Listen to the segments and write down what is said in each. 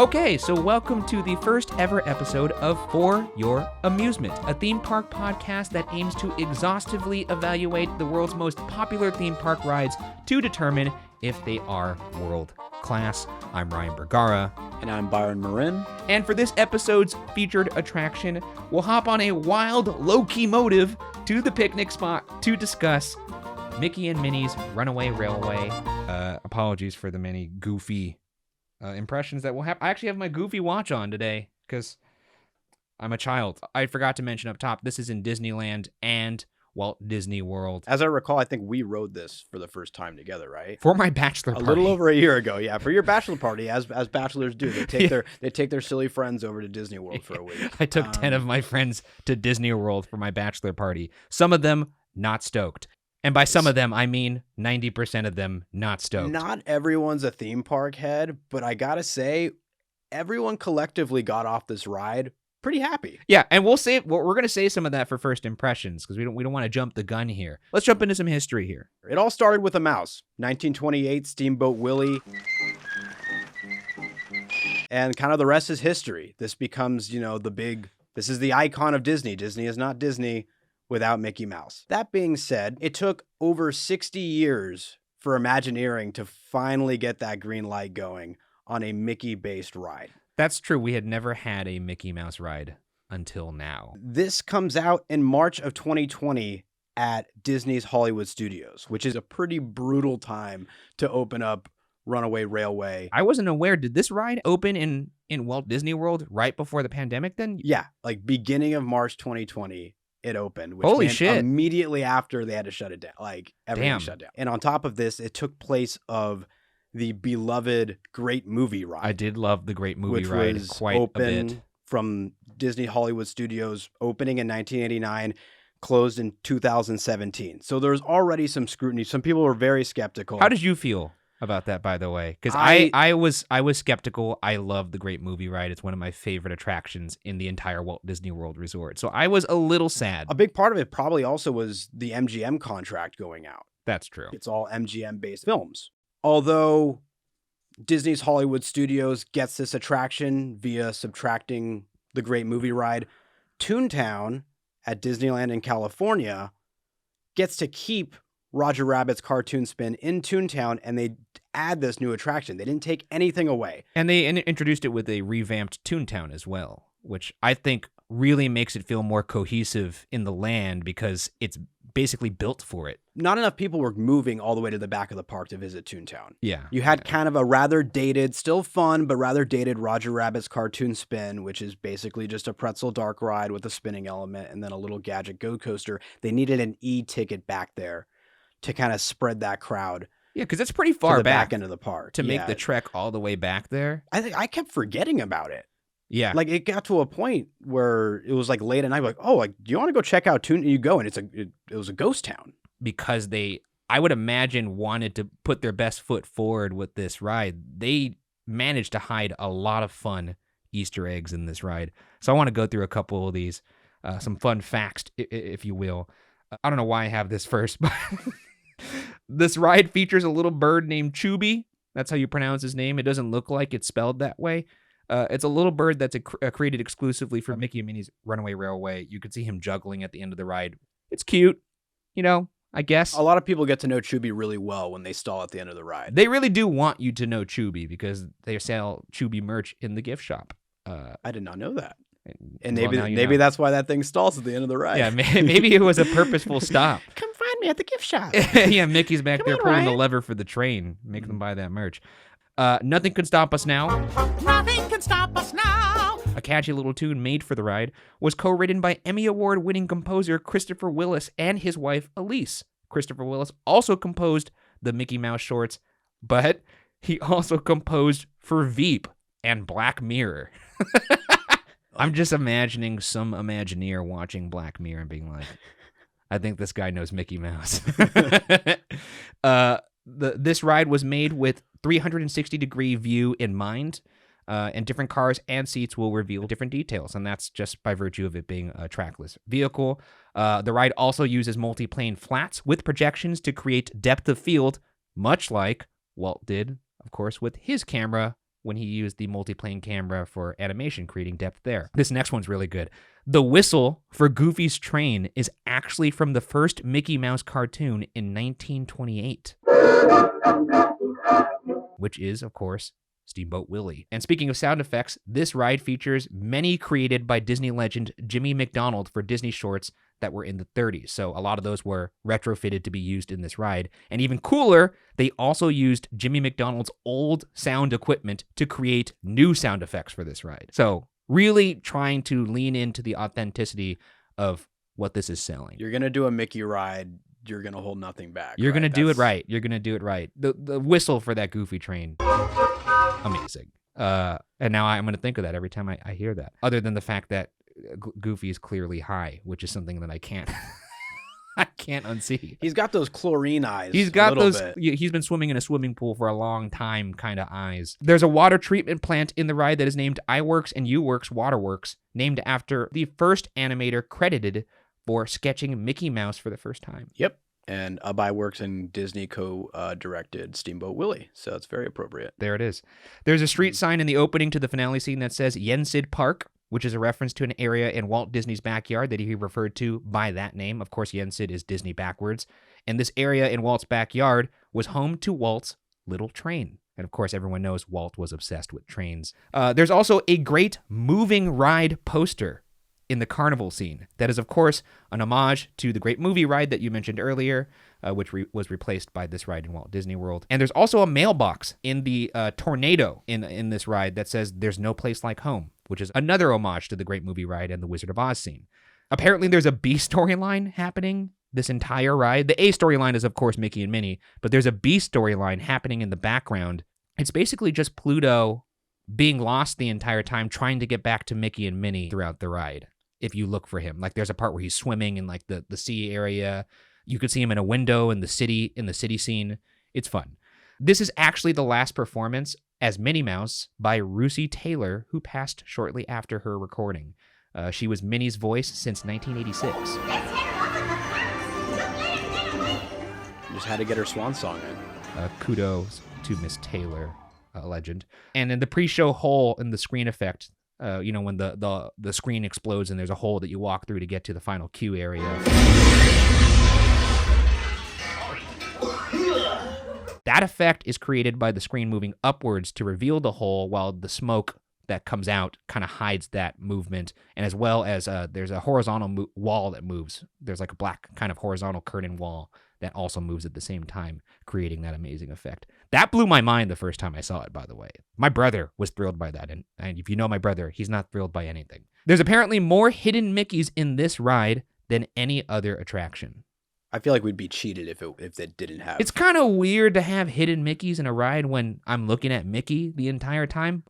Okay, so welcome to the first ever episode of For Your Amusement, a theme park podcast that aims to exhaustively evaluate the world's most popular theme park rides to determine if they are world class. I'm Ryan Bergara. And I'm Byron Marin. And for this episode's featured attraction, we'll hop on a wild, low-key motive to the picnic spot to discuss Mickey and Minnie's Runaway Railway. Apologies for the many goofy impressions that we'll have. I actually have my Goofy watch on today because I'm a child. I forgot to mention up top, this is in Disneyland and Walt Disney World. As I recall, I think we rode this for the first time together, right? For my bachelor party. A little over a year ago, yeah. For your bachelor party, as bachelors do. They take their silly friends over to Disney World for a week. I took 10 of my friends to Disney World for my bachelor party. Some of them not stoked. And by some of them, I mean 90% of them not stoked. Not everyone's a theme park head, but I gotta say, everyone collectively got off this ride pretty happy. Yeah, and we're going to say some of that for first impressions because we don't want to jump the gun here. Let's jump into some history here. It all started with a mouse. 1928, Steamboat Willie. And kind of the rest is history. This becomes, this is the icon of Disney. Disney is not Disney without Mickey Mouse. That being said, it took over 60 years for Imagineering to finally get that green light going on a Mickey-based ride. That's true. We had never had a Mickey Mouse ride until now. This comes out in March of 2020 at Disney's Hollywood Studios, which is a pretty brutal time to open up Runaway Railway. I wasn't aware. Did this ride open in Walt Disney World right before the pandemic then? Yeah, like beginning of March 2020. It opened, which holy shit! Immediately after they had to shut it down, like everything Damn. shut down. And on top of this, it took place of the beloved Great Movie Ride. I did love the Great Movie which Ride was quite open a bit. From Disney Hollywood Studios, opening in 1989, closed in 2017. So there's already some scrutiny. Some people were very skeptical. How did you feel about that, by the way? Because I was skeptical. I love the Great Movie Ride. It's one of my favorite attractions in the entire Walt Disney World Resort. So I was a little sad. A big part of it probably also was the MGM contract going out. That's true. It's all MGM-based films. Although Disney's Hollywood Studios gets this attraction via subtracting the Great Movie Ride, Toontown at Disneyland in California gets to keep Roger Rabbit's cartoon spin in Toontown, and they add this new attraction. They didn't take anything away. And they introduced it with a revamped Toontown as well, which I think really makes it feel more cohesive in the land because it's basically built for it. Not enough people were moving all the way to the back of the park to visit Toontown. Yeah. You had kind of a rather dated, still fun, but rather dated Roger Rabbit's cartoon spin, which is basically just a pretzel dark ride with a spinning element and then a little gadget go coaster. They needed an e-ticket back there to kind of spread that crowd. Yeah, because it's pretty far back end of the park to make the trek all the way back there. I kept forgetting about it. Yeah, like it got to a point where it was like late at night. Like, oh, do you want to go check out Toon? You go, and it was a ghost town because I would imagine, wanted to put their best foot forward with this ride. They managed to hide a lot of fun Easter eggs in this ride. So I want to go through a couple of these, some fun facts, if you will. I don't know why I have this first, but. This ride features a little bird named Chubby. That's how you pronounce his name. It doesn't look like it's spelled that way. It's a little bird that's created exclusively for Mickey and Minnie's Runaway Railway. You can see him juggling at the end of the ride. It's cute, I guess. A lot of people get to know Chubby really well when they stall at the end of the ride. They really do want you to know Chubby because they sell Chubby merch in the gift shop. I did not know that. And Well, maybe that's why that thing stalls at the end of the ride. Yeah, maybe it was a purposeful stop. Come find me at the gift shop. Yeah, Mickey's back there pulling Ryan. the lever for the train. Make them buy that merch. Nothing Can Stop Us Now. Nothing can stop us now. A catchy little tune made for the ride was co-written by Emmy Award-winning composer Christopher Willis and his wife Elise. Christopher Willis also composed the Mickey Mouse shorts, but he also composed for Veep and Black Mirror. I'm just imagining some Imagineer watching Black Mirror and being like, I think this guy knows Mickey Mouse. This ride was made with 360-degree view in mind, and different cars and seats will reveal different details, and that's just by virtue of it being a trackless vehicle. The ride also uses multi-plane flats with projections to create depth of field, much like Walt did, of course, with his camera when he used the multiplane camera for animation, creating depth there. This next one's really good. The whistle for Goofy's train is actually from the first Mickey Mouse cartoon in 1928, which is, of course, Steamboat Willie. And speaking of sound effects, this ride features many created by Disney legend Jimmy McDonald for Disney shorts that were in the 30s. So a lot of those were retrofitted to be used in this ride. And even cooler, they also used Jimmy McDonald's old sound equipment to create new sound effects for this ride. So really trying to lean into the authenticity of what this is selling. You're going to do a Mickey ride, you're going to hold nothing back. You're going to do it right. You're going to do it right. The whistle for that Goofy train, amazing. And now I'm going to think of that every time I hear that. Other than the fact that Goofy is clearly high, which is something that I can't unsee. He's got those chlorine eyes. He's got those. He's been swimming in a swimming pool for a long time kind of eyes. There's a water treatment plant in the ride that is named iWorks and UWorks Waterworks, named after the first animator credited for sketching Mickey Mouse for the first time. Yep. And iWorks and Disney co-directed Steamboat Willie, so it's very appropriate. There it is. There's a street sign in the opening to the finale scene that says Yensid Park, which is a reference to an area in Walt Disney's backyard that he referred to by that name. Of course, Yensid is Disney backwards. And this area in Walt's backyard was home to Walt's little train. And of course, everyone knows Walt was obsessed with trains. There's also a great moving ride poster in the carnival scene. That is, of course, an homage to the great movie ride that you mentioned earlier, which was replaced by this ride in Walt Disney World. And there's also a mailbox in the tornado in this ride that says, "There's no place like home," which is another homage to the great movie ride and the Wizard of Oz scene. Apparently, there's a B storyline happening this entire ride. The A storyline is, of course, Mickey and Minnie, but there's a B storyline happening in the background. It's basically just Pluto being lost the entire time, trying to get back to Mickey and Minnie throughout the ride. If you look for him, like there's a part where he's swimming in like the sea area. You could see him in a window in the city scene. It's fun. This is actually the last performance as Minnie Mouse by Russi Taylor, who passed shortly after her recording. She was Minnie's voice since 1986. Just had to get her swan song in. Kudos to Miss Taylor, a legend. And in the pre-show hole in the screen effect, when the screen explodes and there's a hole that you walk through to get to the final queue area. That effect is created by the screen moving upwards to reveal the hole, while the smoke that comes out kind of hides that movement. And as well as there's a horizontal wall that moves. There's like a black kind of horizontal curtain wall that also moves at the same time, creating that amazing effect. That blew my mind the first time I saw it, by the way. My brother was thrilled by that, and if you know my brother, he's not thrilled by anything. There's apparently more hidden Mickeys in this ride than any other attraction. I feel like we'd be cheated if it didn't have. It's kind of weird to have hidden Mickeys in a ride when I'm looking at Mickey the entire time.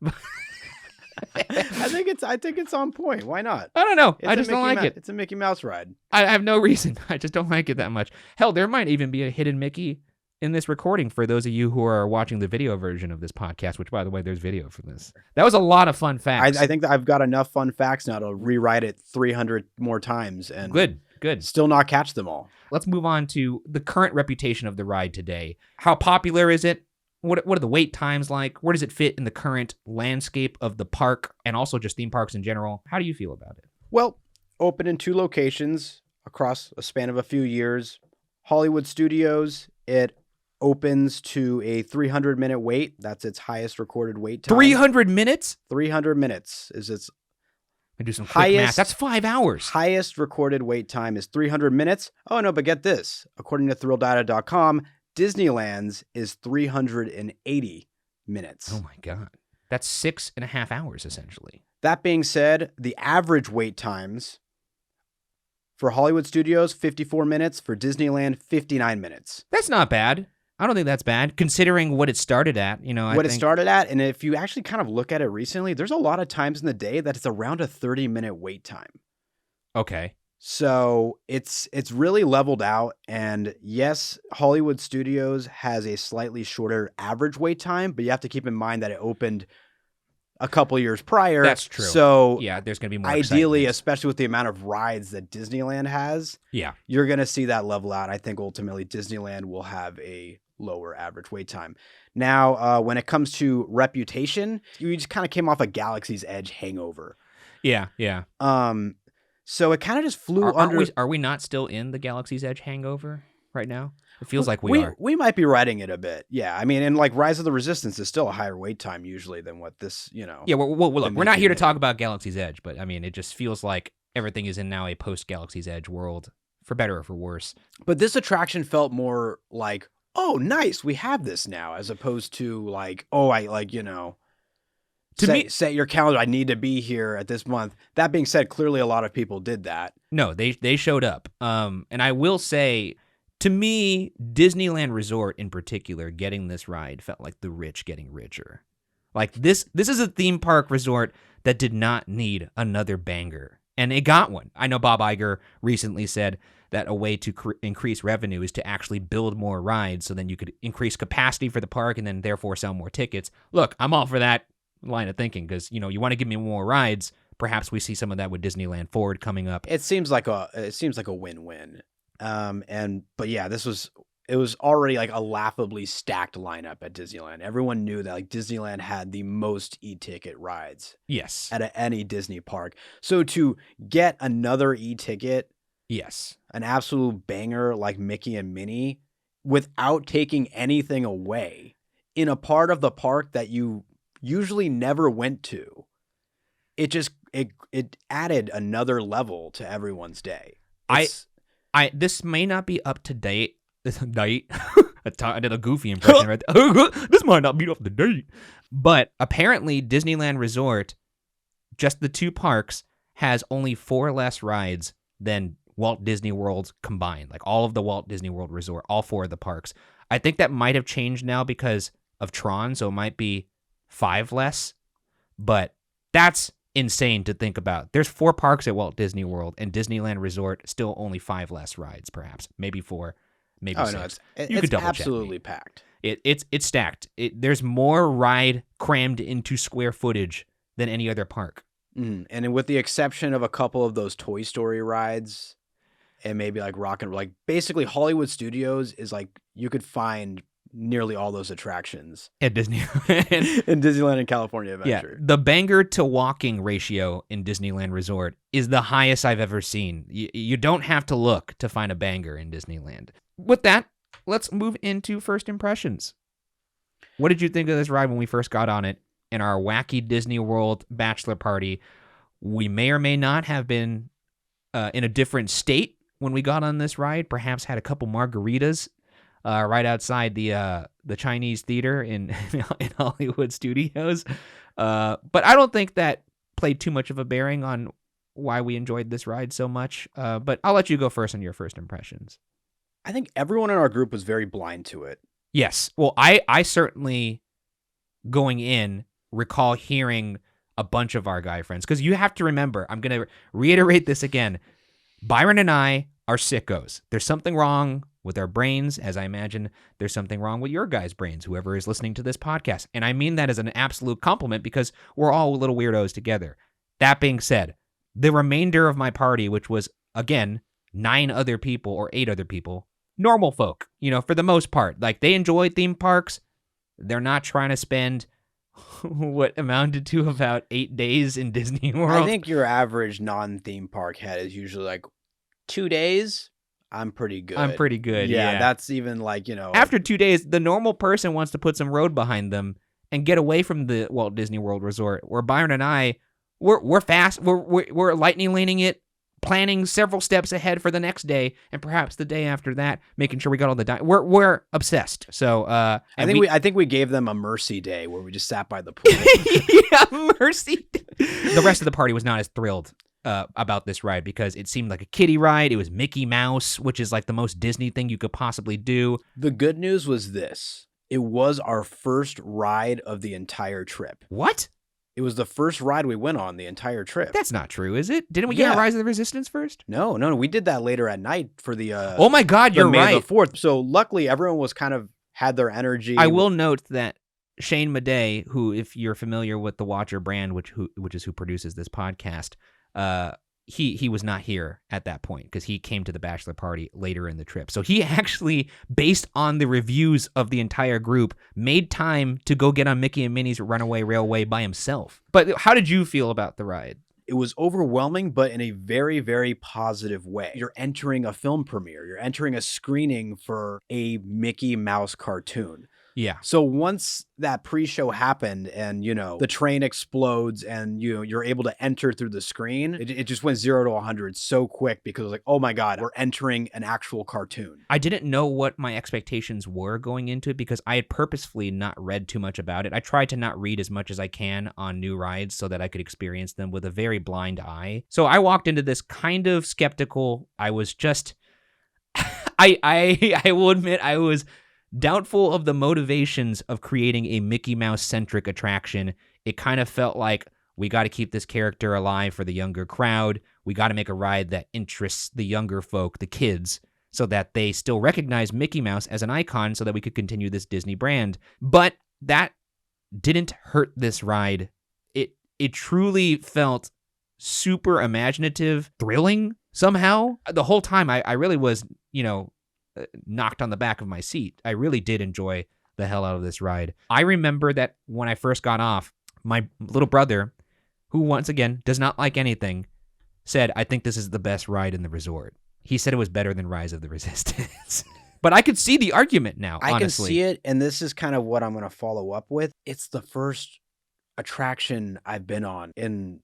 I think it's on point. Why not? I don't know. I just don't like it. It's a Mickey Mouse ride. I have no reason. I just don't like it that much. Hell, there might even be a hidden Mickey in this recording for those of you who are watching the video version of this podcast, which, by the way, there's video for this. That was a lot of fun facts. I think that I've got enough fun facts now to rewrite it 300 more times and good. Still not catch them all. Let's move on to the current reputation of the ride today. How popular is it? What are the wait times like? Where does it fit in the current landscape of the park and also just theme parks in general? How do you feel about it? Well, open in 2 locations across a span of a few years. Hollywood Studios, it opens to a 300-minute wait. That's its highest recorded wait time. 300 minutes? 300 minutes is its I do some quick math. That's 5 hours. Highest recorded wait time is 300 minutes. Oh, no, but get this. According to ThrillData.com, Disneyland's is 380 minutes. Oh, my God. That's 6.5 hours, essentially. That being said, the average wait times for Hollywood Studios, 54 minutes. For Disneyland, 59 minutes. That's not bad. I don't think that's bad, considering what it started at. It started at, and if you actually kind of look at it recently, there's a lot of times in the day that it's around a 30-minute wait time. Okay. So it's really leveled out, and yes, Hollywood Studios has a slightly shorter average wait time, but you have to keep in mind that it opened a couple years prior. That's true. So yeah, there's going to be more ideally, excitement. Especially with the amount of rides that Disneyland has, you're going to see that level out. I think ultimately Disneyland will have a lower average wait time. Now, when it comes to reputation, you just kind of came off a Galaxy's Edge hangover. Yeah. So it kind of just flew under. Are we not still in the Galaxy's Edge hangover right now? It feels like we are. We might be riding it a bit. Yeah. I mean, and like Rise of the Resistance is still a higher wait time usually than what this, Yeah, look, we're not here to talk about Galaxy's Edge, but I mean, it just feels like everything is in now a post-Galaxy's Edge world, for better or for worse. But this attraction felt more like, oh, nice, we have this now, as opposed to like, oh, I like, set your calendar. I need to be here at this month. That being said, clearly a lot of people did that. No, they showed up. And I will say, to me, Disneyland Resort in particular, getting this ride felt like the rich getting richer. Like this is a theme park resort that did not need another banger. And it got one. I know Bob Iger recently said that a way to increase revenue is to actually build more rides so then you could increase capacity for the park and then therefore sell more tickets. Look, I'm all for that line of thinking because, you want to give me more rides. Perhaps we see some of that with Disneyland Forward coming up. It seems like a win-win. But yeah, it was already like a laughably stacked lineup at Disneyland. Everyone knew that like Disneyland had the most e-ticket rides. Yes. At any Disney park. So to get another e-ticket, yes, an absolute banger like Mickey and Minnie without taking anything away in a part of the park that you usually never went to, it added another level to everyone's day. This may not be up to date. I did a goofy impression right there. This might not be up to date. But apparently Disneyland Resort, just the two parks, has only 4 less rides than Walt Disney World combined. Like all of the Walt Disney World Resort, all 4 of the parks. I think that might have changed now because of Tron, so it might be 5 less. But that's insane to think about. There's 4 parks at Walt Disney World, and Disneyland Resort still only 5 less rides, perhaps. Maybe 4. Maybe 6. No, it's absolutely packed. It's stacked. There's more ride crammed into square footage than any other park. And with the exception of a couple of those Toy Story rides, and maybe like basically Hollywood Studios is like you could find nearly all those attractions at Disney in Disneyland and California Adventure. Yeah, the banger to walking ratio in Disneyland Resort is the highest I've ever seen. You don't have to look to find a banger in Disneyland. With that, let's move into first impressions. What did you think of this ride when we first got on it in our wacky Disney World bachelor party? We may or may not have been in a different state when we got on this ride. Perhaps had a couple margaritas right outside the Chinese theater in Hollywood Studios. But I don't think that played too much of a bearing on why we enjoyed this ride so much. But I'll let you go first on your first impressions. I think everyone in our group was very blind to it. Yes. Well, I certainly, going in, recall hearing a bunch of our guy friends. Because you have to remember, I'm going to reiterate this again. Byron and I are sickos. There's something wrong with our brains, as I imagine there's something wrong with your guys' brains, whoever is listening to this podcast. And I mean that as an absolute compliment because we're all little weirdos together. That being said, the remainder of my party, which was, again, 9 other people or 8 other people, normal folk, for the most part. Like, they enjoy theme parks. They're not trying to spend what amounted to about 8 days in Disney World. I think your average non-theme park head is usually like 2 days. I'm pretty good. Yeah, that's even like, After 2 days, the normal person wants to put some road behind them and get away from the Walt Disney World Resort. Where Byron and I, we're fast. We're lightning laning it, planning several steps ahead for the next day and perhaps the day after that, making sure we got all the we're obsessed. So I think we gave them a mercy day where we just sat by the pool. Yeah, mercy. The rest of the party was not as thrilled about this ride because it seemed like a kiddie ride. It was Mickey Mouse, which is like the most Disney thing you could possibly do. The good news was this. It was our first ride of the entire trip. What? It was the first ride we went on the entire trip. That's not true, is it? Didn't we get a Rise of the Resistance first? No. We did that later at night for the oh my God, you're right. May the 4th. So luckily everyone was kind of had their energy. I will note that Shane Madej, who, if you're familiar with the Watcher brand, which is who produces this podcast, he was not here at that point because he came to the bachelor party later in the trip. So he actually, based on the reviews of the entire group, made time to go get on Mickey and Minnie's Runaway Railway by himself. But how did you feel about the ride? It was overwhelming, but in a very, very positive way. You're entering a film premiere. You're entering a screening for a Mickey Mouse cartoon. Yeah. So once that pre-show happened and, the train explodes and, you're able to enter through the screen, it just went 0 to 100 so quick because it was like, oh my God, we're entering an actual cartoon. I didn't know what my expectations were going into it because I had purposefully not read too much about it. I tried to not read as much as I can on new rides so that I could experience them with a very blind eye. So I walked into this kind of skeptical. I was just, I will admit I was doubtful of the motivations of creating a Mickey Mouse-centric attraction. It kind of felt like we got to keep this character alive for the younger crowd. We got to make a ride that interests the younger folk, the kids, so that they still recognize Mickey Mouse as an icon so that we could continue this Disney brand. But that didn't hurt this ride. It truly felt super imaginative, thrilling somehow. The whole time I really was, knocked on the back of my seat. I really did enjoy the hell out of this ride. I remember that when I first got off, my little brother, who once again does not like anything, said, I think this is the best ride in the resort. He said it was better than Rise of the Resistance. But I could see the argument now, honestly. I can see it, and this is kind of what I'm going to follow up with. It's the first attraction I've been on in,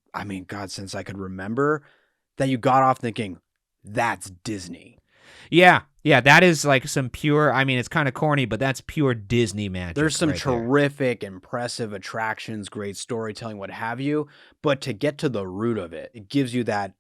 since I could remember, that you got off thinking, that's Disney. Yeah, that is like some pure, it's kind of corny, but that's pure Disney magic. There's some right terrific, impressive attractions, great storytelling, what have you. But to get to the root of it, it gives you that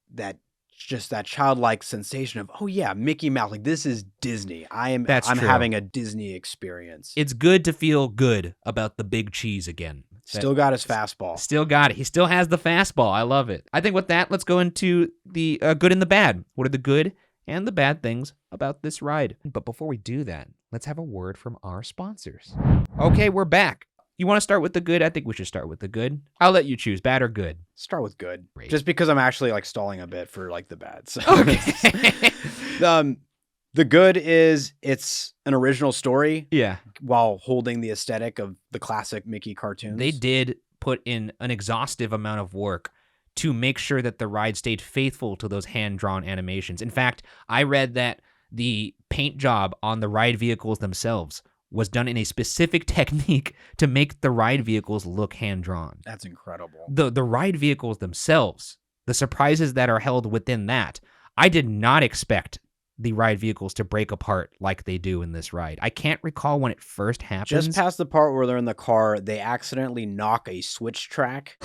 childlike sensation of, oh yeah, Mickey Mouse, like this is Disney. I'm true. having a Disney experience. It's good to feel good about the big cheese again. Still got his fastball. Still got it. He still has the fastball. I love it. I think with that, let's go into the good and the bad. What are the good and the bad things about this ride? But before we do that, let's have a word from our sponsors. Okay, we're back. You want to start with the good? I think we should start with the good. I'll let you choose, bad or good. Start with good. Great. Just because I'm actually stalling a bit for the bad. So. Okay. The good is it's an original story. Yeah. While holding the aesthetic of the classic Mickey cartoons. They did put in an exhaustive amount of work to make sure that the ride stayed faithful to those hand-drawn animations. In fact, I read that the paint job on the ride vehicles themselves was done in a specific technique to make the ride vehicles look hand-drawn. That's incredible. The ride vehicles themselves, the surprises that are held within that, I did not expect the ride vehicles to break apart like they do in this ride. I can't recall when it first happens. Just past the part where they're in the car, they accidentally knock a switch track.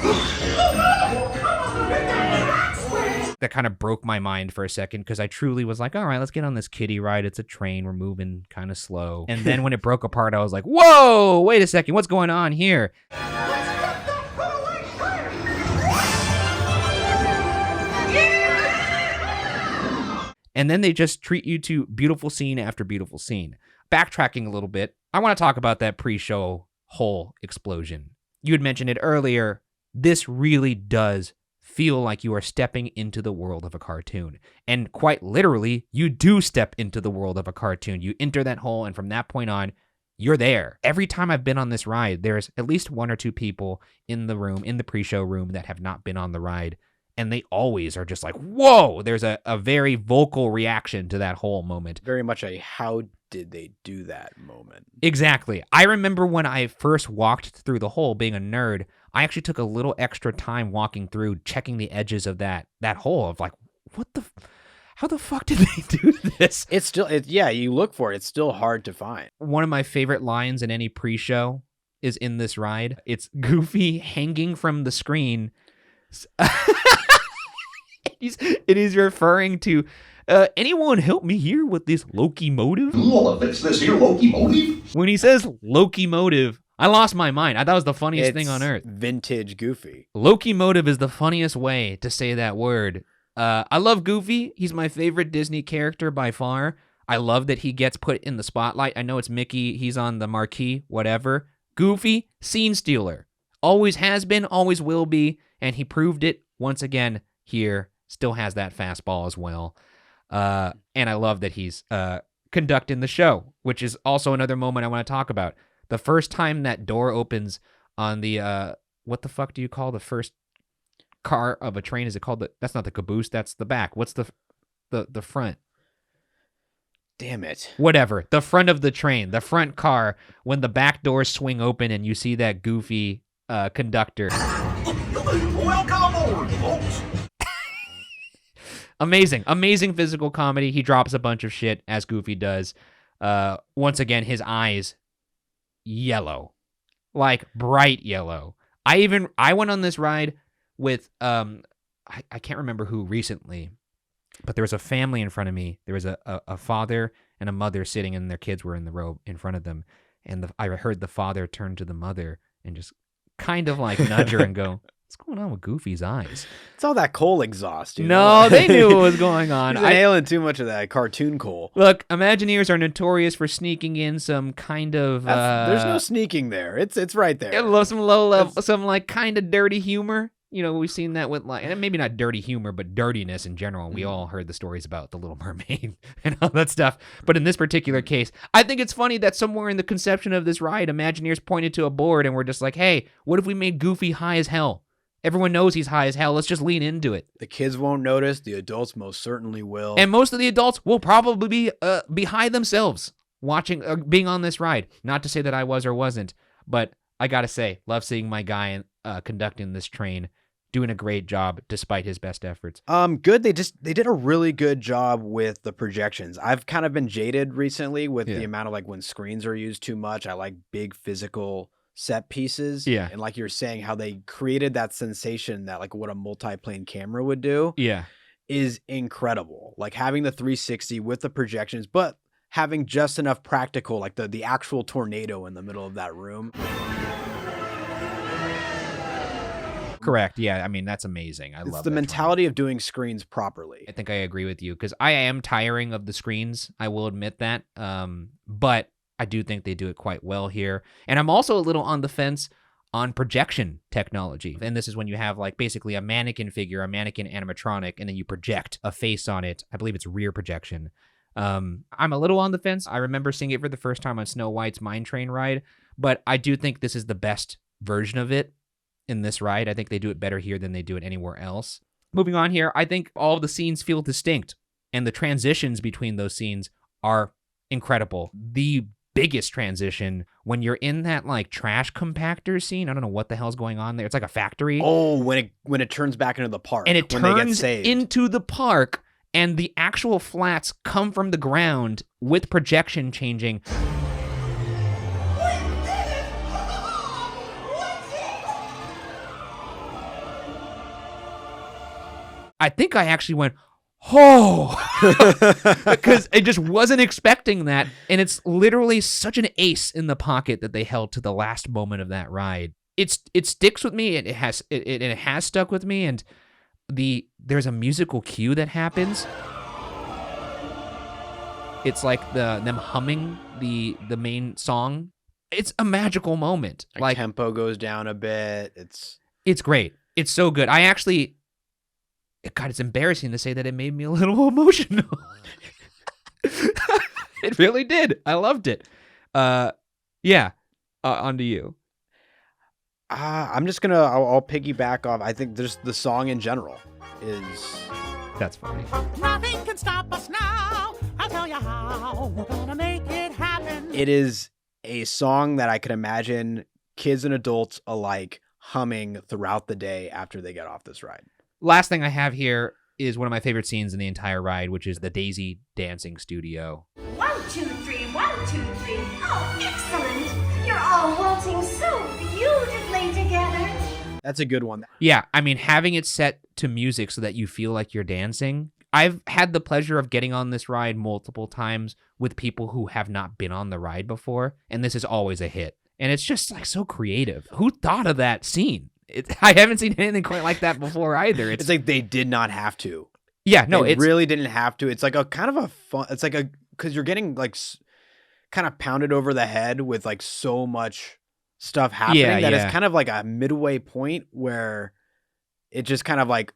That kind of broke my mind for a second because I truly was like, all right, let's get on this kiddie ride. It's a train. We're moving kind of slow. And then when it broke apart, I was like, whoa, wait a second. What's going on here? And then they just treat you to beautiful scene after beautiful scene. Backtracking a little bit, I want to talk about that pre-show whole explosion. You had mentioned it earlier. This really does feel like you are stepping into the world of a cartoon. And quite literally, you do step into the world of a cartoon. You enter that hole, and from that point on, you're there. Every time I've been on this ride, there's at least one or two people in the room, in the pre-show room, that have not been on the ride. And they always are just like, whoa, there's a very vocal reaction to that whole moment. Very much a how did they do that moment. Exactly. I remember when I first walked through the hole, being a nerd, I actually took a little extra time walking through, checking the edges of that hole of like, how the fuck did they do this? It's still, you look for it. It's still hard to find. One of my favorite lines in any pre-show is in this ride. It's Goofy hanging from the screen. He's referring to, anyone help me here with this locomotive? You want to fix this here locomotive? When he says locomotive, I lost my mind. I thought it was the funniest thing on earth. Vintage Goofy. Locomotive is the funniest way to say that word. I love Goofy. He's my favorite Disney character by far. I love that he gets put in the spotlight. I know it's Mickey. He's on the marquee, whatever. Goofy, scene stealer. Always has been, always will be, and he proved it once again here. still has that fastball as well. And I love that he's conducting the show, which is also another moment I want to talk about. The first time that door opens on the what the fuck do you call the first car of a train? Is it called that's not the caboose, that's the back. What's the front? Damn it. Whatever. The front of the train, the front car, when the back doors swing open and you see that goofy conductor. Welcome aboard, folks. Amazing physical comedy. He drops a bunch of shit as Goofy does. Once again, his eyes yellow, like bright yellow. I went on this ride with I can't remember who recently, but there was a family in front of me. There was a father and a mother sitting, and their kids were in the row in front of them. And I heard the father turn to the mother and just kind of like nudge her and go, "What's going on with Goofy's eyes?" It's all that coal exhaust. You No, know? they knew what was going on. He's inhaling too much of that cartoon coal. Look, Imagineers are notorious for sneaking in some kind of There's no sneaking there. It's right there. some low level, some like kind of dirty humor. You know, we've seen that with like, and maybe not dirty humor, but dirtiness in general. We all heard the stories about the Little Mermaid and all that stuff. But in this particular case, I think it's funny that somewhere in the conception of this ride, Imagineers pointed to a board and were just like, "Hey, what if we made Goofy high as hell? Everyone knows he's high as hell. Let's just lean into it." The kids won't notice. The adults most certainly will. And most of the adults will probably be high themselves watching, being on this ride. Not to say that I was or wasn't, but I gotta say, love seeing my guy conducting this train, doing a great job despite his best efforts. Good. They did a really good job with the projections. I've kind of been jaded recently with the amount of like when screens are used too much. I like big physical set pieces. Yeah. And like you're saying, how they created that sensation that like what a multi-plane camera would do is incredible. Like having the 360 with the projections, but having just enough practical, like the actual tornado in the middle of that room. Correct. Yeah. I mean, that's amazing. It's love the that mentality of doing screens properly. I think I agree with you because I am tiring of the screens. I will admit that. But I do think they do it quite well here. And I'm also a little on the fence on projection technology. And this is when you have like basically a mannequin figure, a mannequin animatronic, and then you project a face on it. I believe it's rear projection. I'm a little on the fence. I remember seeing it for the first time on Snow White's Mine Train ride, but I do think this is the best version of it in this ride. I think they do it better here than they do it anywhere else. Moving on here, I think all the scenes feel distinct, and the transitions between those scenes are incredible. The biggest transition when you're in that like trash compactor scene. I don't know what the hell's going on there. It's like a factory. Oh, when it turns back into the park. And it when they get turns saved. into the park, and the actual flats come from the ground with projection changing. I think I actually went, "Oh," because I just wasn't expecting that. And it's literally such an ace in the pocket that they held to the last moment of that ride. It sticks with me. It has stuck with me. And there's a musical cue that happens. It's like them humming the main song. It's a magical moment. Like tempo goes down a bit. It's great. It's so good. God, it's embarrassing to say that it made me a little emotional. It really did. I loved it. On to you. I'm just gonna. I'll piggyback off. I think there's the song in general is. That's funny. Nothing can stop us now. I'll tell you how. We're gonna make it happen. It is a song that I could imagine kids and adults alike humming throughout the day after they get off this ride. Last thing I have here is one of my favorite scenes in the entire ride, which is the Daisy dancing studio. 1, 2, 3, 1, 2, 3. Oh, excellent! You're all waltzing so beautifully together. That's a good one. Yeah, I mean, having it set to music so that you feel like you're dancing. I've had the pleasure of getting on this ride multiple times with people who have not been on the ride before, and this is always a hit. And it's just like so creative. Who thought of that scene? I haven't seen anything quite like that before either. It's like they did not have to. Yeah, no, it really didn't have to. It's like a kind of a fun. It's like because you're getting like kind of pounded over the head with like so much stuff happening that it's kind of like a midway point where it just kind of like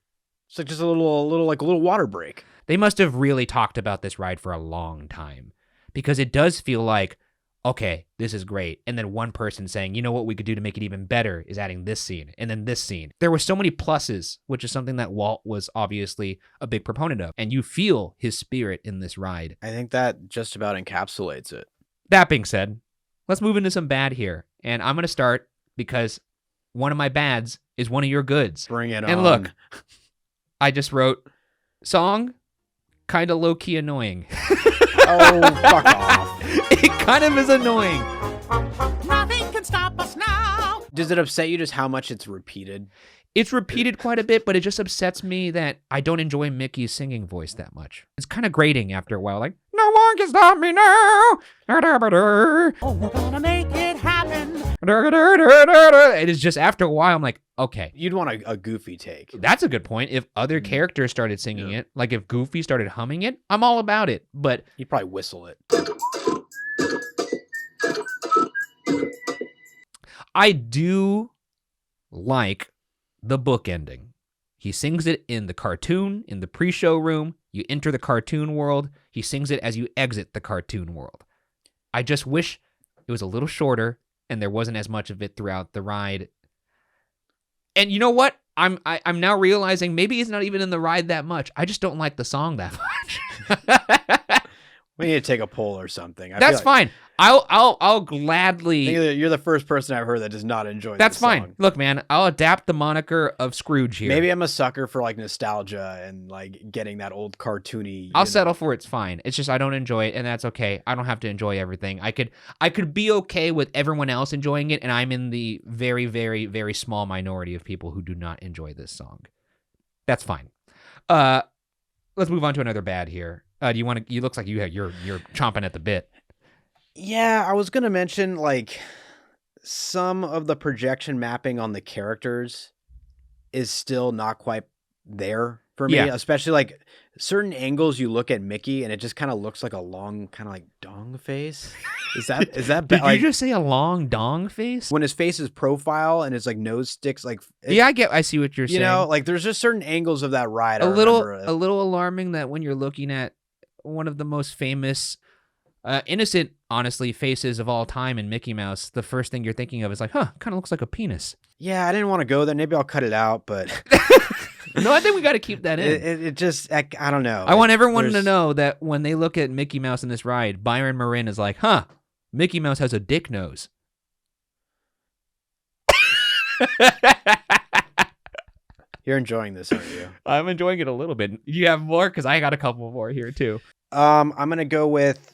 It's like just a little water break. They must have really talked about this ride for a long time, because it does feel like, okay, this is great. And then one person saying, you know what we could do to make it even better is adding this scene and then this scene. There were so many pluses, which is something that Walt was obviously a big proponent of. And you feel his spirit in this ride. I think that just about encapsulates it. That being said, let's move into some bad here. And I'm going to start because one of my bads is one of your goods. Bring it on. And look, I just wrote, song, kind of low-key annoying. Oh, fuck off. It kind of is annoying. Nothing can stop us now. Does it upset you just how much it's repeated? It's repeated quite a bit, but it just upsets me that I don't enjoy Mickey's singing voice that much. It's kind of grating after a while, like, no one can stop me now. Oh, we're gonna make it happen. It is just after a while, I'm like, okay. You'd want a goofy take. That's a good point. If other characters started singing it, like if Goofy started humming it, I'm all about it. But You'd probably whistle it. I do like the book ending. He sings it in the cartoon, in the pre-show room. You enter the cartoon world. He sings it as you exit the cartoon world. I just wish it was a little shorter and there wasn't as much of it throughout the ride. And you know what? I'm now realizing maybe it's not even in the ride that much. I just don't like the song that much. We need to take a poll or something. That's fine. I'll gladly. You're the first person I've heard that does not enjoy. That's this fine. song. Look, man, I'll adapt the moniker of Scrooge here. Maybe I'm a sucker for like nostalgia and like getting that old cartoony. I'll settle for it's fine. It's just I don't enjoy it, and that's okay. I don't have to enjoy everything. I could be okay with everyone else enjoying it, and I'm in the very, very, very small minority of people who do not enjoy this song. That's fine. Let's move on to another bad here. Do you want to? You looks like you're chomping at the bit. Yeah, I was gonna mention like some of the projection mapping on the characters is still not quite there for me. Yeah. Especially like certain angles you look at Mickey and it just kind of looks like a long kind of like dong face. Is that Did like, you just say a long dong face? when his face is profile and his like nose sticks like Yeah, I see what you're saying. you know, like there's just certain angles of that ride. a little alarming that when you're looking at one of the most famous innocent, honestly, faces of all time in Mickey Mouse, the first thing you're thinking of is like, kind of looks like a penis. Yeah, I didn't want to go there. Maybe I'll cut it out, but No, I think we got to keep that in. it just I don't know. I want everyone to know that when they look at Mickey Mouse in this ride, Byron Marin is like, Mickey Mouse has a dick nose. You're enjoying this, aren't you? I'm enjoying it a little bit. You have more? Because I got a couple more here, too. I'm gonna go with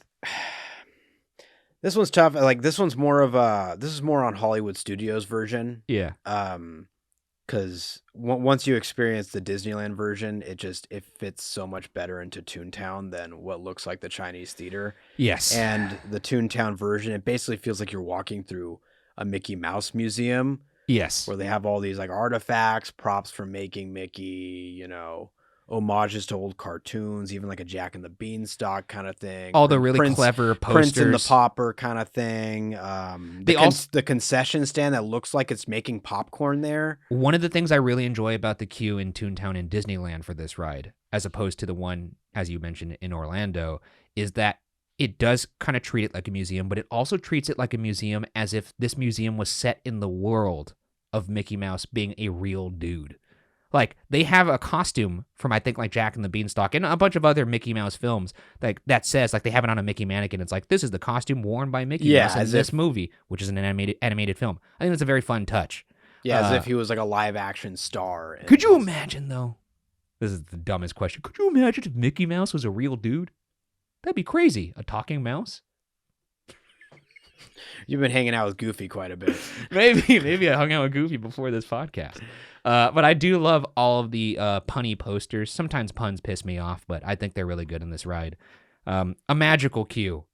this one's tough. Like this is more on Hollywood Studios version. Yeah. Because once you experience the Disneyland version, it fits so much better into Toontown than what looks like the Chinese theater. Yes. And the Toontown version, it basically feels like you're walking through a Mickey Mouse museum. Yes. Where they have all these like artifacts, props from making Mickey, you know, homages to old cartoons, even like a Jack and the Beanstalk kind of thing. All the really clever posters. Prince and the Pauper kind of thing. The concession stand that looks like it's making popcorn there. One of the things I really enjoy about the queue in Toontown and Disneyland for this ride, as opposed to the one, as you mentioned, in Orlando, is that it does kind of treat it like a museum, but it also treats it like a museum as if this museum was set in the world of Mickey Mouse being a real dude. Like, they have a costume from, I think, like Jack and the Beanstalk and a bunch of other Mickey Mouse films that says, like, they have it on a Mickey mannequin. It's like, this is the costume worn by Mickey Mouse in this movie, which is an animated film. I think that's a very fun touch. Yeah, as if he was like a live action star. Could you imagine, though? This is the dumbest question. Could you imagine if Mickey Mouse was a real dude? That'd be crazy. A talking mouse? You've been hanging out with Goofy quite a bit. Maybe I hung out with Goofy before this podcast. But I do love all of the punny posters. Sometimes puns piss me off, but I think they're really good in this ride. A magical queue.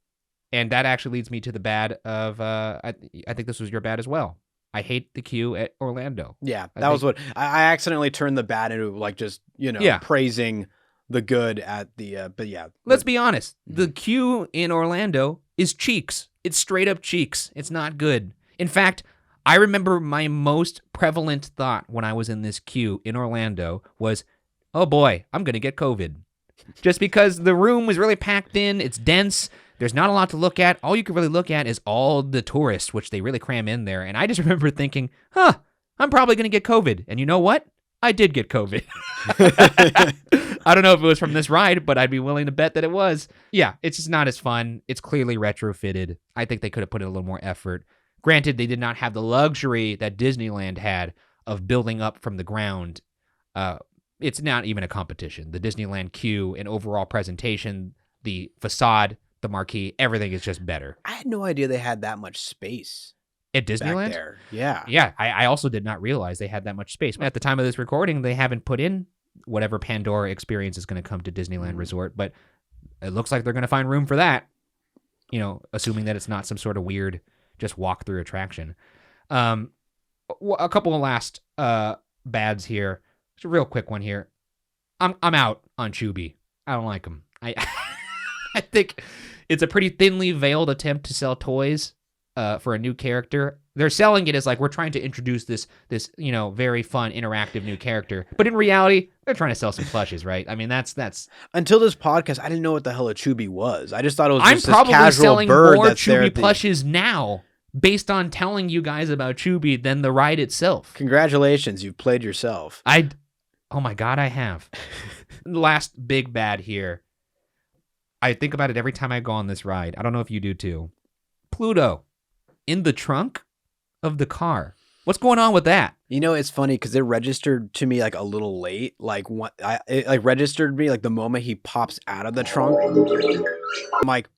And that actually leads me to the bad of, I think this was your bad as well. I hate the queue at Orlando. Yeah, that was what, I accidentally turned the bad into like just, praising the good at the, but yeah. Let's be honest. The queue in Orlando is cheeks. It's straight up cheeks. It's not good. In fact, I remember my most prevalent thought when I was in this queue in Orlando was, oh boy, I'm going to get COVID. Just because the room was really packed in, it's dense, there's not a lot to look at. All you can really look at is all the tourists, which they really cram in there. And I just remember thinking, I'm probably going to get COVID. And you know what? I did get COVID. I don't know if it was from this ride, but I'd be willing to bet that it was. Yeah, it's just not as fun. It's clearly retrofitted. I think they could have put in a little more effort. Granted, they did not have the luxury that Disneyland had of building up from the ground. It's not even a competition. The Disneyland queue and overall presentation, the facade, the marquee, everything is just better. I had no idea they had that much space At Disneyland? back there. Yeah. Yeah, I also did not realize they had that much space. At the time of this recording, they haven't put in whatever Pandora experience is going to come to Disneyland Resort, but it looks like they're going to find room for that, assuming that it's not some sort of weird just walk-through attraction. A couple of last bads here. Just a real quick one here. I'm out on Chubby. I don't like him. I think it's a pretty thinly veiled attempt to sell toys for a new character. They're selling it as like we're trying to introduce this very fun interactive new character, but in reality, they're trying to sell some plushes, right? I mean, that's Until this podcast, I didn't know what the hell a Chubby was. I just thought it was I'm just this probably casual selling bird more that's there Chubby at the- plushes now based on telling you guys about Chubby than the ride itself. Congratulations, you've played yourself. Oh my God, I have. Last big bad here. I think about it every time I go on this ride. I don't know if you do too. Pluto in the trunk of the car. What's going on with that? It's funny because it registered to me like a little late. It registered me like the moment he pops out of the trunk. I'm like,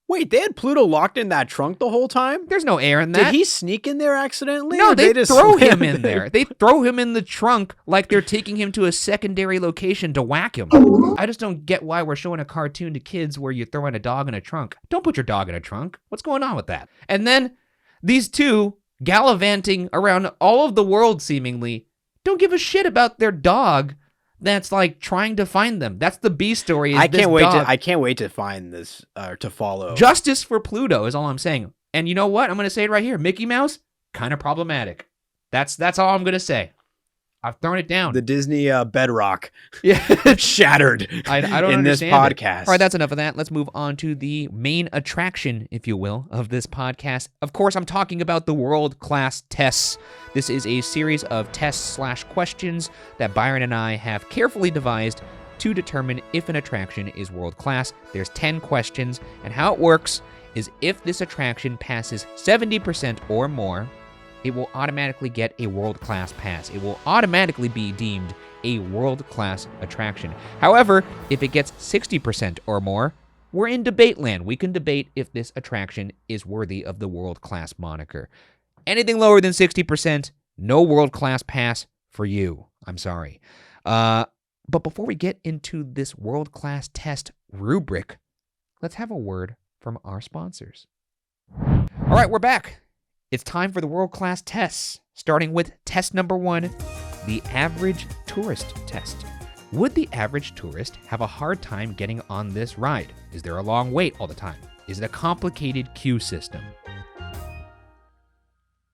wait, they had Pluto locked in that trunk the whole time? There's no air in that. Did he sneak in there accidentally? No, or they just throw him slammed in there. They throw him in the trunk like they're taking him to a secondary location to whack him. I just don't get why we're showing a cartoon to kids where you're throwing a dog in a trunk. Don't put your dog in a trunk. What's going on with that? And then these two gallivanting around all of the world seemingly don't give a shit about their dog that's like trying to find them. That's the B story. I can't wait to find this to follow. Justice for Pluto is all I'm saying. And you know what? I'm going to say it right here. Mickey Mouse, kind of problematic. That's all I'm going to say. I've thrown it down. The Disney bedrock Yeah. shattered I don't in this understand it. podcast. All right, that's enough of that. Let's move on to the main attraction, if you will, of this podcast. Of course, I'm talking about the world-class tests. This is a series of tests/questions that Byron and I have carefully devised to determine if an attraction is world-class. There's 10 questions, and how it works is if this attraction passes 70% or more, it will automatically get a world-class pass. It will automatically be deemed a world-class attraction. However, if it gets 60% or more, we're in debate land. We can debate if this attraction is worthy of the world-class moniker. Anything lower than 60%, no world-class pass for you. I'm sorry. But before we get into this world-class test rubric, let's have a word from our sponsors. All right, we're back. It's time for the world-class tests, starting with test number 1, the average tourist test. Would the average tourist have a hard time getting on this ride? Is there a long wait all the time? Is it a complicated queue system?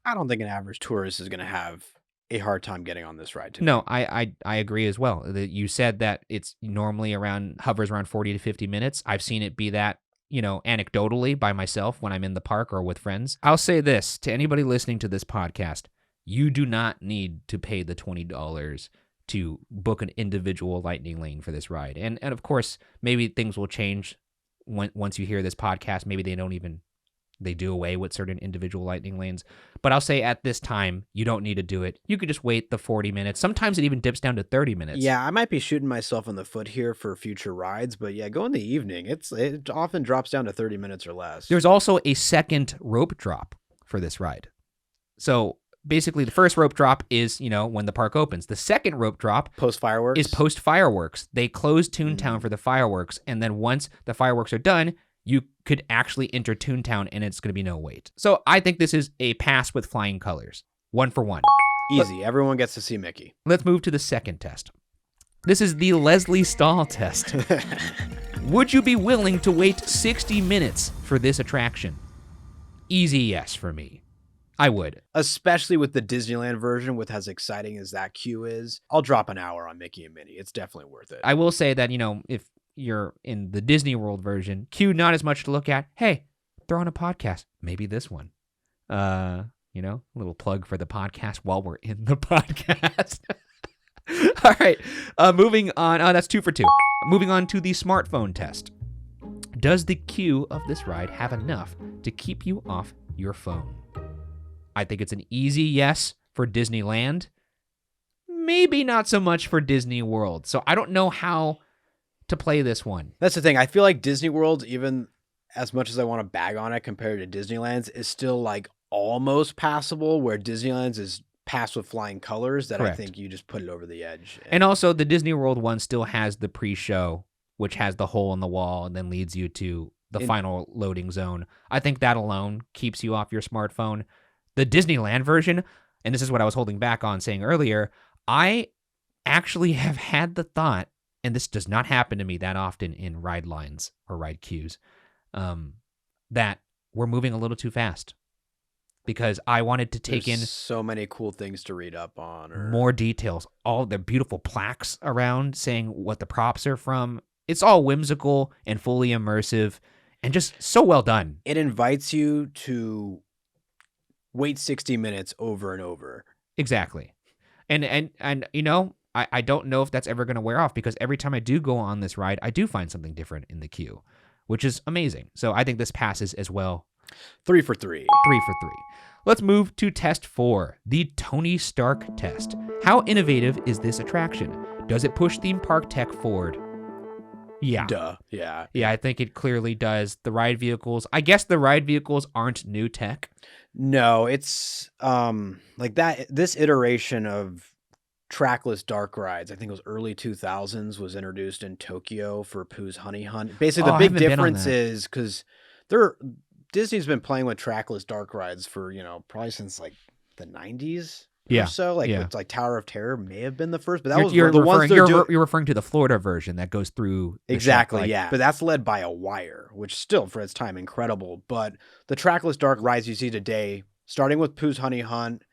I don't think an average tourist is going to have a hard time getting on this ride today. No, I agree as well. You said that it's normally hovers around 40 to 50 minutes. I've seen it be that, anecdotally by myself when I'm in the park or with friends. I'll say this to anybody listening to this podcast. You do not need to pay the $20 to book an individual lightning lane for this ride. And of course, maybe things will change once you hear this podcast. Maybe they do away with certain individual lightning lanes. But I'll say at this time, you don't need to do it. You could just wait the 40 minutes. Sometimes it even dips down to 30 minutes. Yeah, I might be shooting myself in the foot here for future rides, but yeah, go in the evening. It often drops down to 30 minutes or less. There's also a second rope drop for this ride. So basically the first rope drop is, when the park opens. The second rope drop Post fireworks? is post fireworks. They close Toontown for the fireworks. And then once the fireworks are done, you could actually enter Toontown and it's going to be no wait. So I think this is a pass with flying colors. 1 for 1. Easy. Everyone gets to see Mickey. Let's move to the second test. This is the Leslie Stahl test. Would you be willing to wait 60 minutes for this attraction? Easy yes for me. I would. Especially with the Disneyland version, with as exciting as that queue is. I'll drop an hour on Mickey and Minnie. It's definitely worth it. I will say that, if you're in the Disney World version, queue not as much to look at. Hey, throw on a podcast. Maybe this one. A little plug for the podcast while we're in the podcast. All right. Moving on. That's 2 for 2. Moving on to the smartphone test. Does the queue of this ride have enough to keep you off your phone? I think it's an easy yes for Disneyland. Maybe not so much for Disney World. So I don't know how to play this one. That's the thing. I feel like Disney World, even as much as I want to bag on it compared to Disneyland's, is still like almost passable, where Disneyland's is passed with flying colors that Correct. I think you just put it over the edge. And also the Disney World one still has the pre-show, which has the hole in the wall and then leads you to the final loading zone. I think that alone keeps you off your smartphone. The Disneyland version, and this is what I was holding back on saying earlier, I actually have had the thought, and this does not happen to me that often in ride lines or ride queues, that we're moving a little too fast. Because I wanted to take There's in so many cool things to read up on. Or... more details, all the beautiful plaques around saying what the props are from. It's all whimsical and fully immersive and just so well done. It invites you to wait 60 minutes over and over. Exactly. And I don't know if that's ever going to wear off, because every time I do go on this ride, I do find something different in the queue, which is amazing. So I think this passes as well. 3 for 3. 3 for 3. Let's move to test 4, the Tony Stark test. How innovative is this attraction? Does it push theme park tech forward? Yeah. Duh. Yeah. Yeah, I think it clearly does. The ride vehicles, I guess the ride vehicles aren't new tech. No, it's like that. This iteration of trackless dark rides, I think it was early 2000s, was introduced in Tokyo for Pooh's Honey Hunt. Basically, the I big haven't been on difference that. is because Disney's been playing with trackless dark rides for, probably since like the 90s Yeah, or so. Like, yeah. it's like Tower of Terror may have been the first, but that was You're the ones they're doing. you're referring to the Florida version that goes through the Exactly, shop, like- yeah. But that's led by a wire, which still, for its time, incredible. But the trackless dark rides you see today, starting with Pooh's Honey Hunt,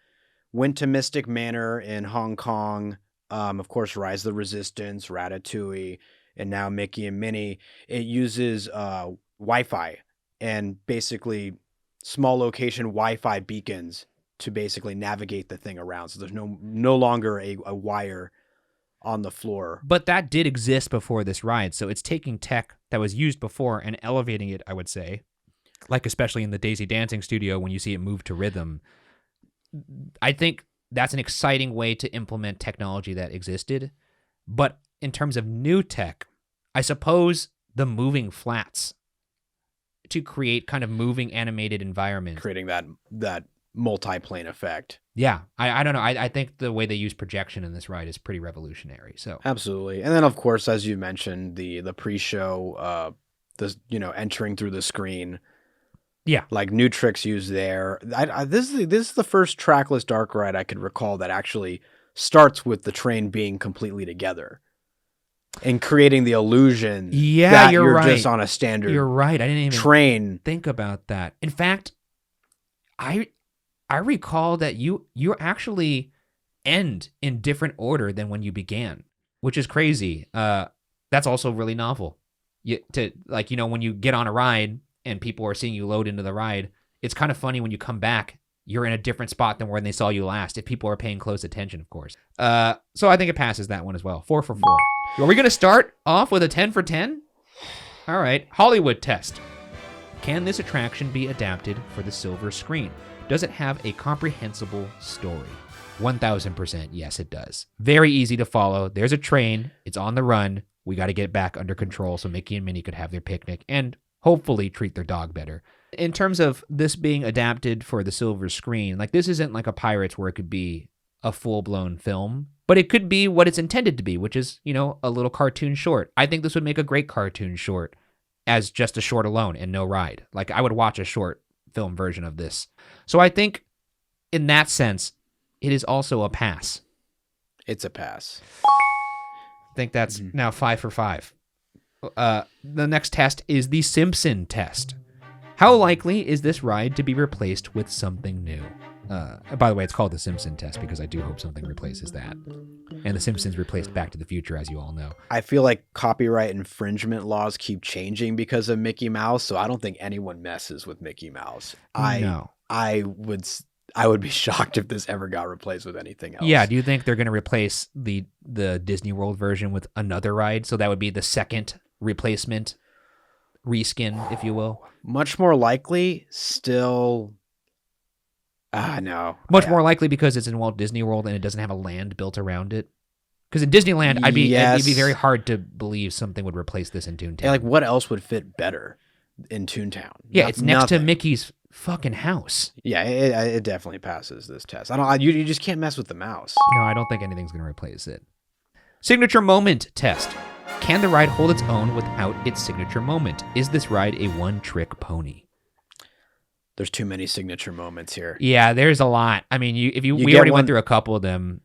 went to Mystic Manor in Hong Kong, of course, Rise of the Resistance, Ratatouille, and now Mickey and Minnie. It uses Wi-Fi and basically small location Wi-Fi beacons to basically navigate the thing around. So there's no longer a wire on the floor. But that did exist before this ride, so it's taking tech that was used before and elevating it, I would say. Like especially in the Daisy Dancing Studio when you see it move to rhythm. I think that's an exciting way to implement technology that existed. But in terms of new tech, I suppose the moving flats to create kind of moving animated environments. Creating that multi-plane effect. Yeah, I don't know. I think the way they use projection in this ride is pretty revolutionary. So Absolutely. And then, of course, as you mentioned, the pre-show, entering through the screen. Yeah. Like new tricks used there. This is the first trackless dark ride I could recall that actually starts with the train being completely together and creating the illusion that you're right. just on a standard You're right. I didn't even train. think about that. In fact, I recall that you actually end in different order than when you began, which is crazy. That's also really novel. When you get on a ride and people are seeing you load into the ride, it's kind of funny when you come back, you're in a different spot than when they saw you last, if people are paying close attention, of course. So I think it passes that one as well. 4 for 4. Are we going to start off with a 10 for 10? All right. Hollywood test. Can this attraction be adapted for the silver screen? Does it have a comprehensible story? 1000% yes, it does. Very easy to follow. There's a train. It's on the run. We got to get back under control so Mickey and Minnie could have their picnic and hopefully treat their dog better. In terms of this being adapted for the silver screen, like this isn't like a Pirates where it could be a full-blown film, but it could be what it's intended to be, which is, a little cartoon short. I think this would make a great cartoon short as just a short alone and no ride. Like I would watch a short film version of this. So I think in that sense, it is also a pass. It's a pass. I think that's now 5 for 5. The next test is the Simpson test. How likely is this ride to be replaced with something new? By the way, it's called the Simpson test because I do hope something replaces that. And the Simpsons replaced Back to the Future, as you all know. I feel like copyright infringement laws keep changing because of Mickey Mouse, so I don't think anyone messes with Mickey Mouse. No. I would be shocked if this ever got replaced with anything else. Yeah, do you think they're going to replace the Disney World version with another ride? So that would be the second replacement, reskin, if you will? Much more likely, still... no. Much more likely because it's in Walt Disney World and it doesn't have a land built around it. Because in Disneyland, it'd be very hard to believe something would replace this in Toontown. Yeah, like, what else would fit better in Toontown? Yeah, it's next to Nothing. Mickey's fucking house. Yeah, it definitely passes this test. You just can't mess with the mouse. No, I don't think anything's going to replace it. Signature moment test. Can the ride hold its own without its signature moment? Is this ride a one-trick pony? There's too many signature moments here. Yeah, there's a lot. I mean, we already went through a couple of them.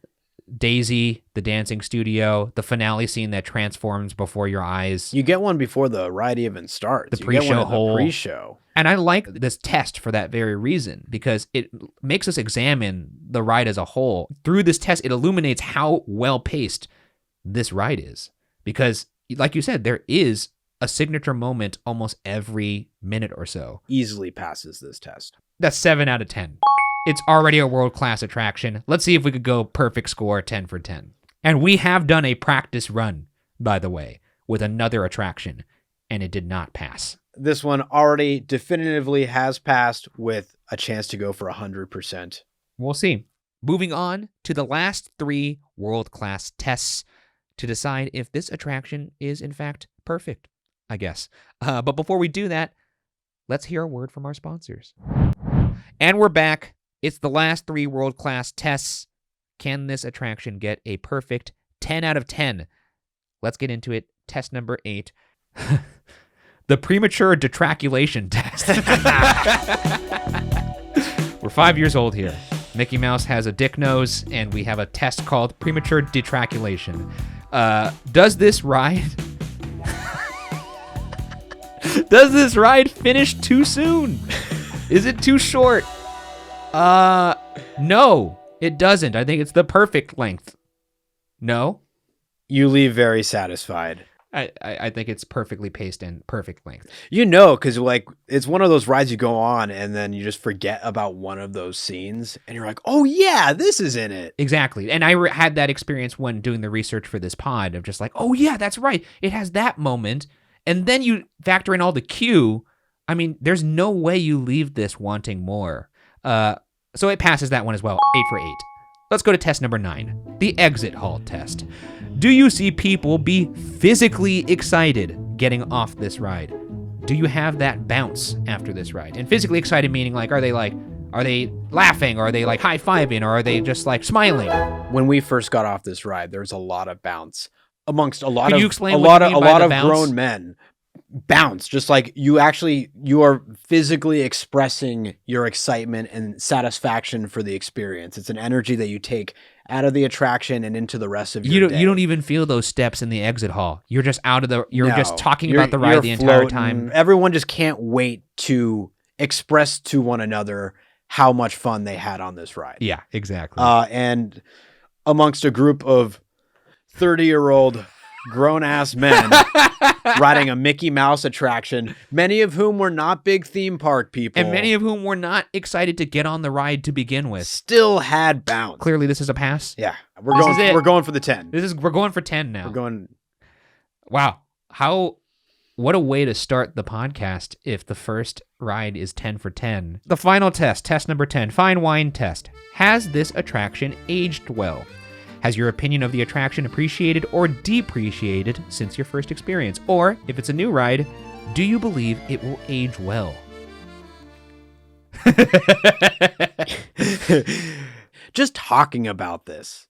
Daisy, the dancing studio, the finale scene that transforms before your eyes. You get one before the ride even starts. The pre-show hole. Pre-show. And I like this test for that very reason, because it makes us examine the ride as a whole. Through this test, it illuminates how well-paced this ride is. Because, like you said, there is a signature moment almost every minute or so. Easily passes this test. That's 7 out of 10. It's already a world-class attraction. Let's see if we could go perfect score 10 for 10. And we have done a practice run, by the way, with another attraction, and it did not pass. This one already definitively has passed with a chance to go for 100%. We'll see. Moving on to the last 3 world-class tests to decide if this attraction is, in fact, perfect, I guess. But before we do that, let's hear a word from our sponsors. And we're back. It's the last 3 world-class tests. Can this attraction get a perfect 10 out of 10? Let's get into it. Test number 8. The premature detraculation test. We're 5 years old here. Mickey Mouse has a dick nose, and we have a test called premature detraculation. Does this ride... Does this ride finish too soon? Is it too short? No, it doesn't. I think it's the perfect length. No? You leave very satisfied. I think it's perfectly paced and perfect length. You know, because like it's one of those rides you go on and then you just forget about one of those scenes and you're like, oh yeah, this is in it. Exactly. And I had that experience when doing the research for this pod of just like, oh yeah, that's right. It has that moment. And then you factor in all the cue. I mean, there's no way you leave this wanting more. So it passes that one as well. 8 for 8. Let's go to test number 9, the exit hall test. Do you see people be physically excited getting off this ride? Do you have that bounce after this ride? And physically excited meaning like, are they laughing? Or are they like high-fiving? Or are they just like smiling? When we first got off this ride, there was a lot of bounce amongst a lot Can of you explain a what lot you of mean a by lot the of bounce? grown men. Bounce, just like you are physically expressing your excitement and satisfaction for the experience. It's an energy that you take out of the attraction and into the rest of your day. You don't even feel those steps in the exit hall. You're just just talking You're- about the ride you're the entire floating. time. Everyone just can't wait to express to one another how much fun they had on this ride. Yeah, exactly. And amongst a group of 30-year-old grown-ass men riding a Mickey Mouse attraction, many of whom were not big theme park people. And many of whom were not excited to get on the ride to begin with. still had bounce. Clearly, this is a pass. Yeah, This is it. we're going for the 10. We're going for 10 now. We're going. Wow. What a way to start the podcast if the first ride is 10 for 10. The final test, test number 10, fine wine test. Has this attraction aged well? Has your opinion of the attraction appreciated or depreciated since your first experience? Or, if it's a new ride, do you believe it will age well? Just talking about this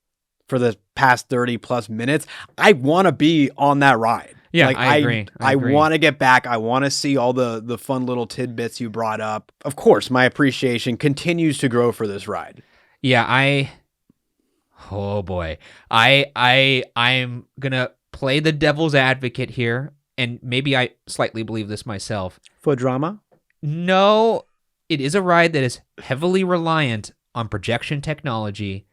for the past 30 plus minutes, I want to be on that ride. Yeah, I agree. I want to get back. I want to see all the fun little tidbits you brought up. Of course, my appreciation continues to grow for this ride. Yeah, oh boy. I'm gonna play the devil's advocate here, and maybe I slightly believe this myself. For drama? No, it is a ride that is heavily reliant on projection technology.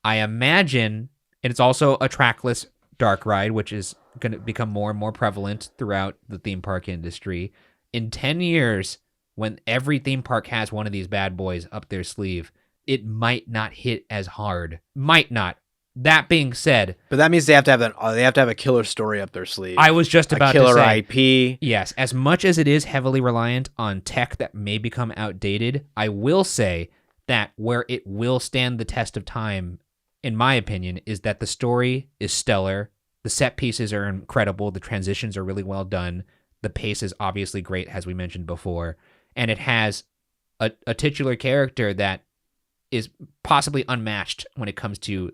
I imagine, and it's also a trackless dark ride, which is going to become more and more prevalent throughout the theme park industry. In 10 years, when every theme park has one of these bad boys up their sleeve, it might not hit as hard. Might not. That being said, But that means they have to have a killer story up their sleeve. I was just about a killer to say, IP. yes, as much as it is heavily reliant on tech that may become outdated, I will say that where it will stand the test of time, in my opinion, is that the story is stellar. The set pieces are incredible. The transitions are really well done. The pace is obviously great, as we mentioned before. And it has a titular character that is possibly unmatched when it comes to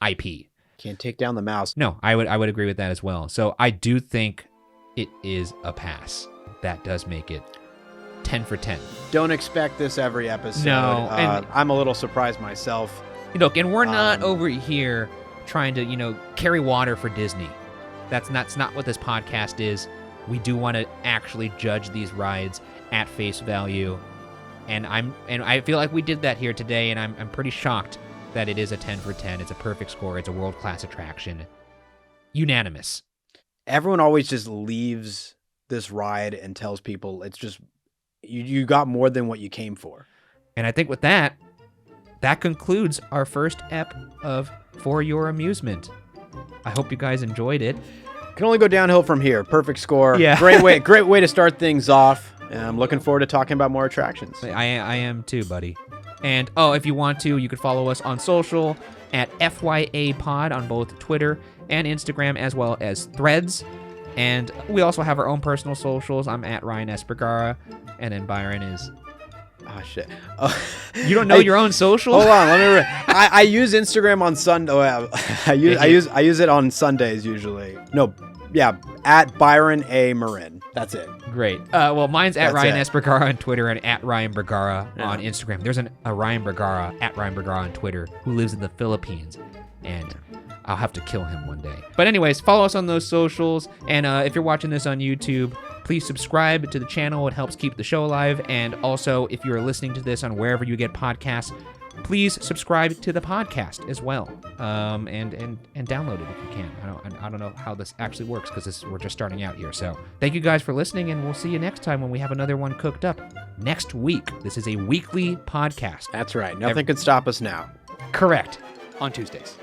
IP. Can't take down the mouse. No, I would agree with that as well. So I do think it is a pass. That does make it 10 for 10. Don't expect this every episode. No, and- I'm a little surprised myself. Look, and we're not over here trying to, carry water for Disney. That's not what this podcast is. We do want to actually judge these rides at face value. And I feel like we did that here today, and I'm pretty shocked that it is a 10 for 10. It's a perfect score. It's a world-class attraction. Unanimous. Everyone always just leaves this ride and tells people it's just you got more than what you came for. And I think with that concludes our first ep of For Your Amusement. I hope you guys enjoyed it. Can only go downhill from here. Perfect score. Yeah. Great way to start things off. And I'm looking forward to talking about more attractions. I am too, buddy. And if you want to, you could follow us on social at FYA Pod on both Twitter and Instagram, as well as Threads. And we also have our own personal socials. I'm at Ryan S. Bergara, and then Byron is... Oh shit! You don't know your own social? Hold on, let me. I use Instagram on Sunday. I use it on Sundays usually. No, yeah, at Byron A. Marin. That's it. Great. Well, mine's at That's Ryan it. S. Bergara on Twitter and at Ryan Bergara on Instagram. There's a Ryan Bergara at Ryan Bergara on Twitter who lives in the Philippines, and I'll have to kill him one day. But anyways, follow us on those socials, and if you're watching this on YouTube, please subscribe to the channel. It helps keep the show alive. And also, if you're listening to this on wherever you get podcasts, please subscribe to the podcast as well, and download it if you can. I don't know how this actually works because we're just starting out here. So thank you guys for listening, and we'll see you next time when we have another one cooked up next week. This is a weekly podcast. That's right. Nothing can stop us now. Correct. On Tuesdays.